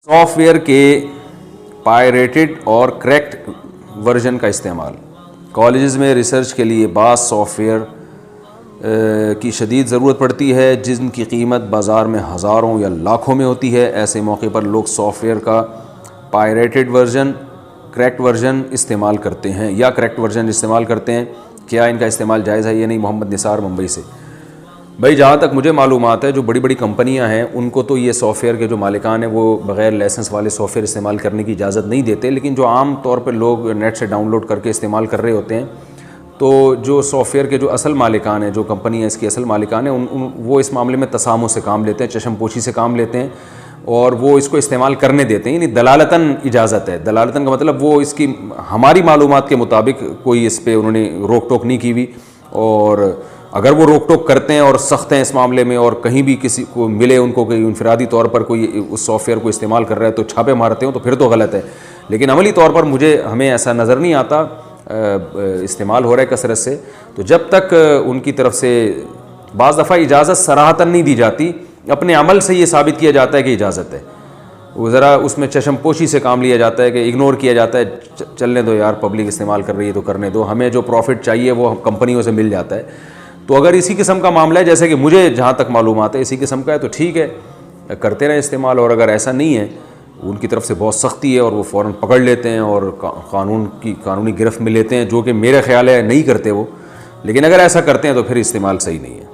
Soft where کے pirated اور correct version کا استعمال. کالجز میں ریسرچ کے لیے بعض سافٹ ویئر کی شدید ضرورت پڑتی ہے جن کی قیمت بازار میں ہزاروں یا لاکھوں میں ہوتی ہے. ایسے موقع پر لوگ سافٹ ویئر کا پائریٹڈ ورژن کریکٹ ورژن استعمال کرتے ہیں یا کریکٹ ورژن استعمال کرتے ہیں. کیا ان کا استعمال جائز ہے یا نہیں؟ محمد نثار ممبئی سے. بھائی جہاں تک مجھے معلومات ہے جو بڑی بڑی کمپنیاں ہیں ان کو تو یہ سافٹ ویئر کے جو مالکان ہیں وہ بغیر لائسنس والے سافٹ ویئر استعمال کرنے کی اجازت نہیں دیتے. لیکن جو عام طور پہ لوگ نیٹ سے ڈاؤن لوڈ کر کے استعمال کر رہے ہوتے ہیں تو جو سافٹ ویئر کے جو اصل مالکان ہیں جو کمپنی ہے اس کی اصل مالکان ہیں وہ اس معاملے میں تسامح سے کام لیتے ہیں, چشم پوشی سے کام لیتے ہیں اور وہ اس کو استعمال کرنے دیتے ہیں. یعنی دلالتاً اجازت ہے. دلالتاً کا مطلب وہ اس کی ہماری معلومات کے مطابق کوئی اس پہ انہوں نے روک ٹوک نہیں کی ہوئی, اور اگر وہ روک ٹوک کرتے ہیں اور سخت ہیں اس معاملے میں اور کہیں بھی کسی کو ملے ان کو کوئی انفرادی طور پر کوئی اس سافٹ ویئر کو استعمال کر رہا ہے تو چھاپے مارتے ہوں تو پھر تو غلط ہے. لیکن عملی طور پر ہمیں ایسا نظر نہیں آتا استعمال ہو رہا ہے کثرت سے. تو جب تک ان کی طرف سے بعض دفعہ اجازت صراحتاً نہیں دی جاتی, اپنے عمل سے یہ ثابت کیا جاتا ہے کہ اجازت ہے, وہ ذرا اس میں چشم پوشی سے کام لیا جاتا ہے کہ اگنور کیا جاتا ہے, چلنے دو یار پبلک استعمال کر رہی ہے تو کرنے دو, ہمیں جو پروفٹ چاہیے وہ کمپنیوں سے مل جاتا ہے. تو اگر اسی قسم کا معاملہ ہے جیسے کہ مجھے جہاں تک معلومات ہے اسی قسم کا ہے تو ٹھیک ہے, کرتے رہیں استعمال. اور اگر ایسا نہیں ہے ان کی طرف سے بہت سختی ہے اور وہ فوراً پکڑ لیتے ہیں اور قانونی گرفت میں لیتے ہیں, جو کہ میرے خیال ہے نہیں کرتے وہ. لیکن اگر ایسا کرتے ہیں تو پھر استعمال صحیح نہیں ہے.